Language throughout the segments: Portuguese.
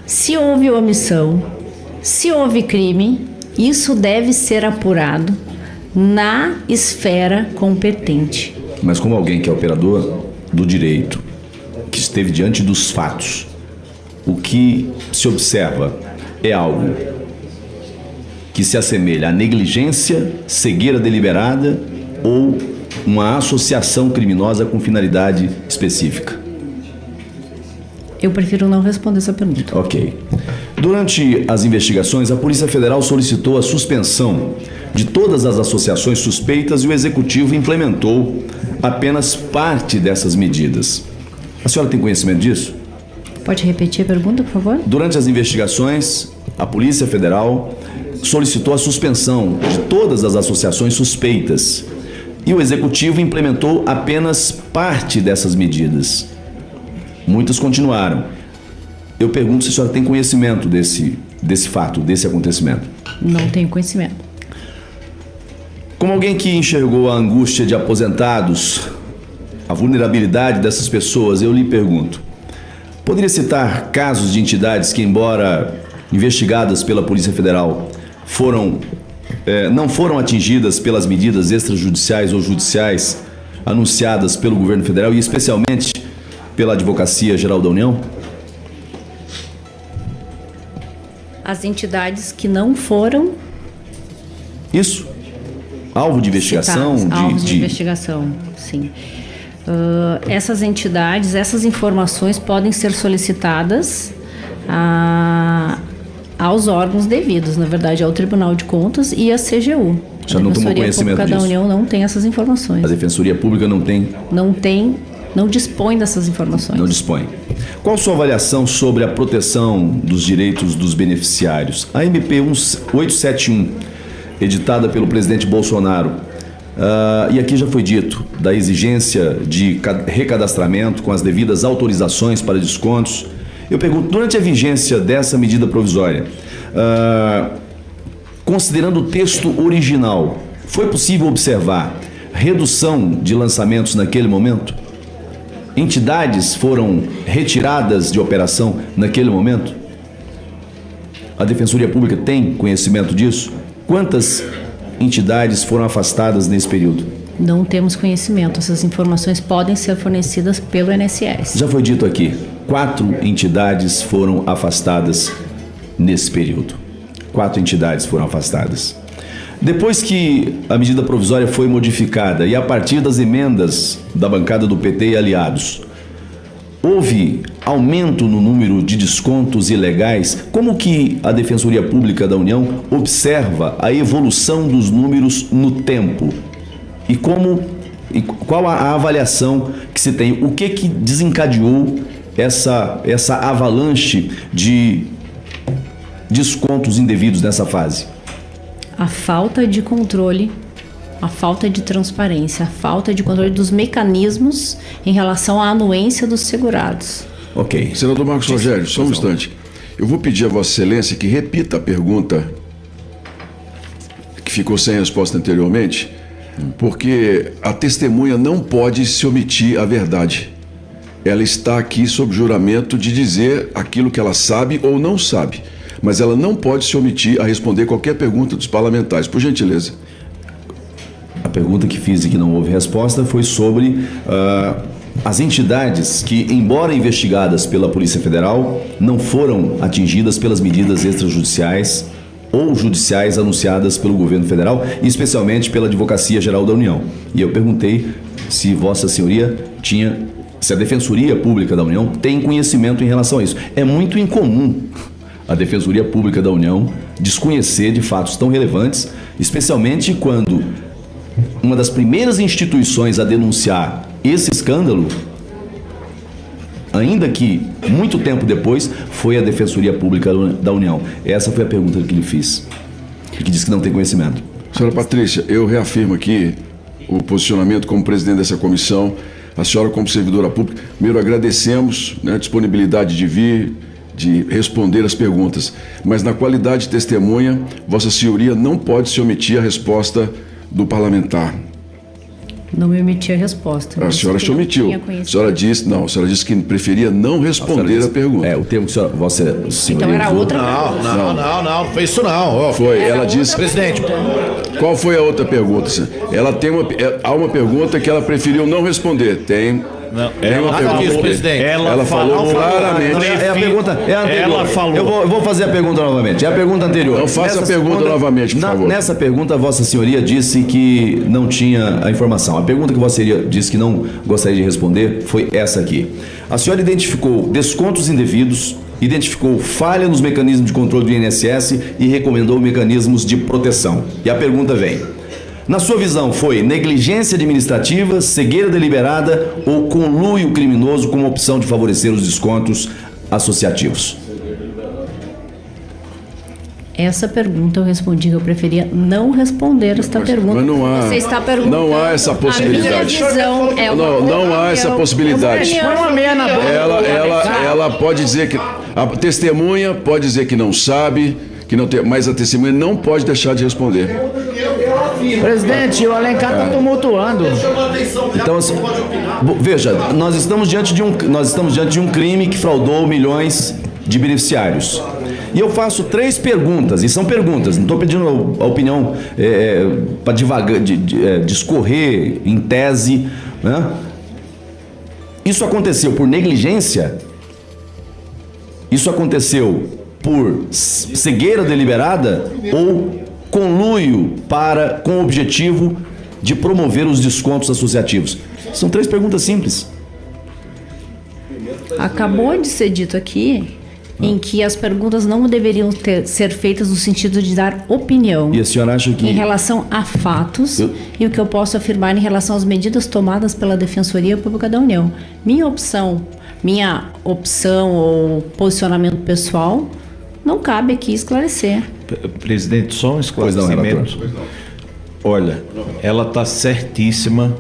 Se houve omissão, se houve crime, isso deve ser apurado na esfera competente. Mas como alguém que é operador do direito, que esteve diante dos fatos, o que se observa é algo que se assemelha à negligência, cegueira deliberada ou uma associação criminosa com finalidade específica? Eu prefiro não responder essa pergunta. Ok. Durante as investigações, a Polícia Federal solicitou a suspensão de todas as associações suspeitas e o Executivo implementou apenas parte dessas medidas. A senhora tem conhecimento disso? Pode repetir a pergunta, por favor? Durante as investigações, a Polícia Federal solicitou a suspensão de todas as associações suspeitas e o Executivo implementou apenas parte dessas medidas. Muitas continuaram. Eu pergunto se a senhora tem conhecimento desse fato, desse acontecimento. Não tenho conhecimento. Como alguém que enxergou a angústia de aposentados, a vulnerabilidade dessas pessoas, eu lhe pergunto: poderia citar casos de entidades que, embora investigadas pela Polícia Federal, não foram atingidas pelas medidas extrajudiciais ou judiciais anunciadas pelo governo federal e especialmente pela Advocacia Geral da União? As entidades que não foram... Isso. Alvo de investigação? Alvos de investigação, sim. Essas entidades, essas informações podem ser solicitadas aos órgãos devidos, na verdade, ao Tribunal de Contas e à CGU. Já não tomou conhecimento disso? A Defensoria Pública da União não tem essas informações. A Defensoria Pública não tem? Não dispõe dessas informações. Não dispõe. Qual a sua avaliação sobre a proteção dos direitos dos beneficiários? A MP 871, editada pelo presidente Bolsonaro, e aqui já foi dito da exigência de recadastramento com as devidas autorizações para descontos. Eu pergunto, durante a vigência dessa medida provisória, considerando o texto original, foi possível observar redução de lançamentos naquele momento? Entidades foram retiradas de operação naquele momento? A Defensoria Pública tem conhecimento disso? Quantas entidades foram afastadas nesse período? Não temos conhecimento. Essas informações podem ser fornecidas pelo INSS. Já foi dito aqui, 4 entidades foram afastadas nesse período. 4 entidades foram afastadas. Depois que a medida provisória foi modificada e a partir das emendas da bancada do PT e aliados, houve aumento no número de descontos ilegais, como que a Defensoria Pública da União observa a evolução dos números no tempo? E qual a avaliação que se tem? O que desencadeou essa avalanche de descontos indevidos nessa fase? A falta de controle, a falta de transparência, a falta de controle dos mecanismos em relação à anuência dos segurados. Ok. Senador Marcos Rogério, só um instante. Eu vou pedir a Vossa Excelência que repita a pergunta que ficou sem resposta anteriormente, porque a testemunha não pode se omitir a verdade. Ela está aqui sob juramento de dizer aquilo que ela sabe ou não sabe, mas ela não pode se omitir a responder qualquer pergunta dos parlamentares, por gentileza. A pergunta que fiz e que não houve resposta foi sobre as entidades que, embora investigadas pela Polícia Federal, não foram atingidas pelas medidas extrajudiciais ou judiciais anunciadas pelo governo federal, e especialmente pela Advocacia Geral da União. E eu perguntei se Vossa Senhoria se a Defensoria Pública da União tem conhecimento em relação a isso. É muito incomum a Defensoria Pública da União desconhecer de fatos tão relevantes, especialmente quando uma das primeiras instituições a denunciar esse escândalo, ainda que muito tempo depois, foi a Defensoria Pública da União. Essa foi a pergunta que lhe fiz, e que disse que não tem conhecimento. Senhora Patrícia, eu reafirmo aqui o posicionamento como presidente dessa comissão, a senhora como servidora pública. Primeiro, agradecemos a disponibilidade de vir, de responder as perguntas, mas na qualidade de testemunha, Vossa Senhoria não pode se omitir a resposta do parlamentar. Não me omiti a resposta. A senhora se omitiu. A senhora disse que preferia não responder a pergunta. O termo que Vossa Senhoria Então era usou. outra Não foi isso não. Ó. Foi, ela disse... Presidente, Qual foi a outra pergunta? Há uma pergunta que ela preferiu não responder. Tem uma pergunta. presidente. Ela falou claramente. É a pergunta, é a anterior. Ela falou. Eu vou fazer a pergunta novamente. É a pergunta anterior. Não faça a pergunta novamente, por favor. Nessa pergunta, Vossa Senhoria disse que não tinha a informação. A pergunta que Vossa Senhoria disse que não gostaria de responder foi essa aqui. A senhora identificou descontos indevidos, identificou falha nos mecanismos de controle do INSS e recomendou mecanismos de proteção. E a pergunta vem: na sua visão, foi negligência administrativa, cegueira deliberada ou conluio criminoso como opção de favorecer os descontos associativos? Essa pergunta eu respondi que eu preferia não responder esta pergunta. Mas não há, Você está perguntando. não há essa possibilidade. A minha visão é uma Não há essa possibilidade. Ela pode dizer que a testemunha pode dizer que não sabe, que não tem, mas a testemunha não pode deixar de responder. Presidente, o Alencar está tumultuando. Então, assim, veja, nós estamos diante de um crime que fraudou milhões de beneficiários. E eu faço 3 perguntas, e são perguntas, não estou pedindo a opinião para discorrer em tese, né? Isso aconteceu por negligência? Isso aconteceu por cegueira deliberada ou conluio com o objetivo de promover os descontos associativos? São 3 perguntas simples. Acabou de ser dito aqui em que as perguntas não deveriam ser feitas no sentido de dar opinião. E a senhora acha que... Em relação a fatos e o que eu posso afirmar em relação às medidas tomadas pela Defensoria Pública da União. Minha opção ou posicionamento pessoal não cabe aqui esclarecer. Presidente, só um esclarecimento. Olha, ela está certíssima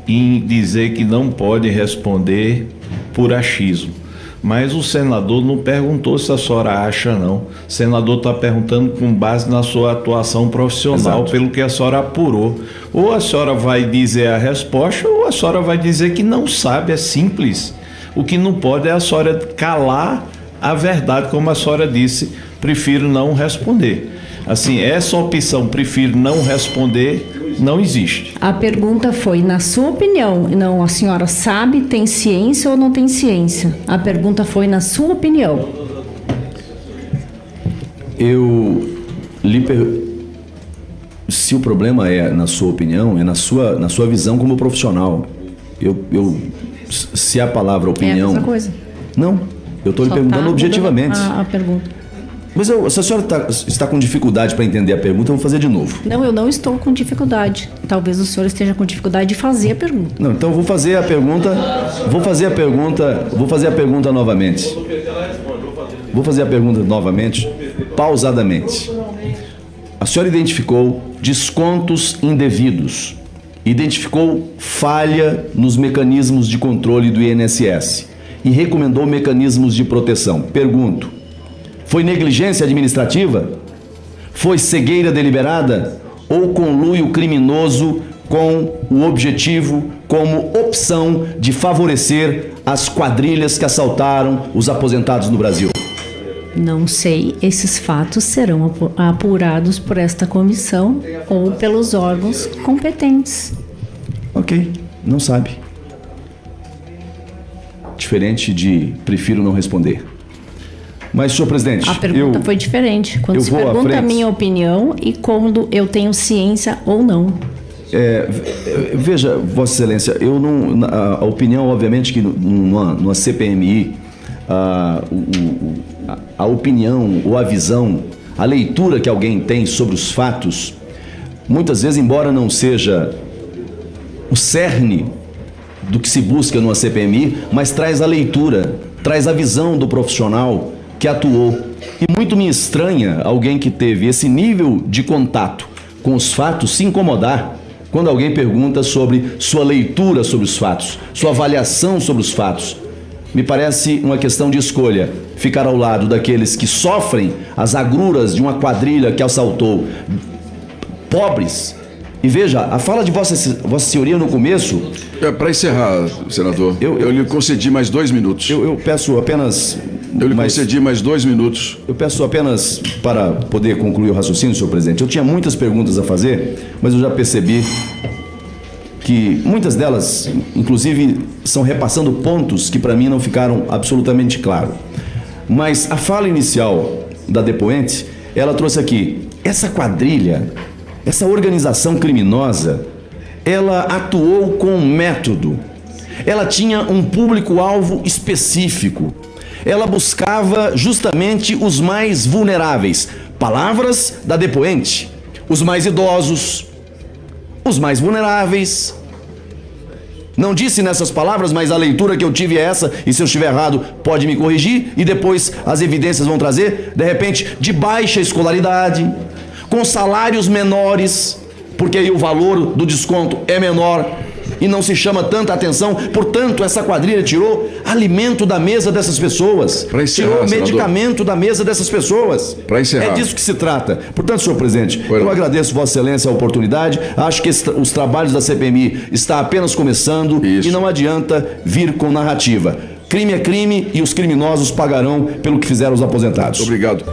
em dizer que não pode responder por achismo. Mas o senador não perguntou se a senhora acha, não. O senador está perguntando com base na sua atuação profissional, exato, pelo que a senhora apurou. Ou a senhora vai dizer a resposta, ou a senhora vai dizer que não sabe, é simples. O que não pode é a senhora calar a verdade, como a senhora disse, prefiro não responder. Assim, essa opção, prefiro não responder, não existe. A pergunta foi, na sua opinião, não, a senhora sabe, tem ciência ou não tem ciência? A pergunta foi, na sua opinião. Se o problema é, na sua opinião, é na sua visão como profissional. Se a palavra opinião... É a mesma coisa. Não, eu estou lhe perguntando objetivamente. A pergunta. Mas se a senhora está com dificuldade para entender a pergunta, eu vou fazer de novo. Não, eu não estou com dificuldade. Talvez o senhor esteja com dificuldade de fazer a pergunta. Não, então eu vou fazer a pergunta. Vou fazer a pergunta novamente. Vou fazer a pergunta novamente, pausadamente. A senhora identificou descontos indevidos, identificou falha nos mecanismos de controle do INSS e recomendou mecanismos de proteção. Pergunto: foi negligência administrativa? Foi cegueira deliberada? Ou conluio criminoso com o objetivo, como opção de favorecer as quadrilhas que assaltaram os aposentados no Brasil? Não sei, esses fatos serão apurados por esta comissão ou pelos órgãos competentes. Ok, não sabe. Diferente de prefiro não responder. Mas, senhor presidente... A pergunta foi diferente. Quando se pergunta a minha opinião e quando eu tenho ciência ou não. Veja, Vossa Excelência, a opinião, obviamente, que numa CPMI, a opinião ou a visão, a leitura que alguém tem sobre os fatos, muitas vezes, embora não seja o cerne do que se busca numa CPMI, mas traz a leitura, traz a visão do profissional que atuou. E muito me estranha alguém que teve esse nível de contato com os fatos se incomodar quando alguém pergunta sobre sua leitura sobre os fatos, sua avaliação sobre os fatos. Me parece uma questão de escolha, ficar ao lado daqueles que sofrem as agruras de uma quadrilha que assaltou pobres E veja, a fala de Vossa Senhoria no começo... Para encerrar, senador, eu lhe concedi mais 2 minutos. Eu peço apenas... Eu lhe concedi mais 2 minutos. Eu peço apenas para poder concluir o raciocínio, senhor presidente. Eu tinha muitas perguntas a fazer, mas eu já percebi que muitas delas, inclusive, são repassando pontos que para mim não ficaram absolutamente claros. Mas a fala inicial da depoente, ela trouxe aqui, essa quadrilha, essa organização criminosa, ela atuou com método. Ela tinha um público-alvo específico. Ela buscava justamente os mais vulneráveis. Palavras da depoente. Os mais idosos, os mais vulneráveis. Não disse nessas palavras, mas a leitura que eu tive é essa, e se eu estiver errado, pode me corrigir, e depois as evidências vão trazer, de repente, de baixa escolaridade, com salários menores, porque aí o valor do desconto é menor e não se chama tanta atenção. Portanto, essa quadrilha tirou alimento da mesa dessas pessoas, tirou medicamento da mesa dessas pessoas. É disso que se trata. Portanto, senhor presidente, eu agradeço Vossa Excelência a oportunidade. Acho que os trabalhos da CPMI estão apenas começando. E não adianta vir com narrativa. Crime é crime e os criminosos pagarão pelo que fizeram os aposentados. Obrigado.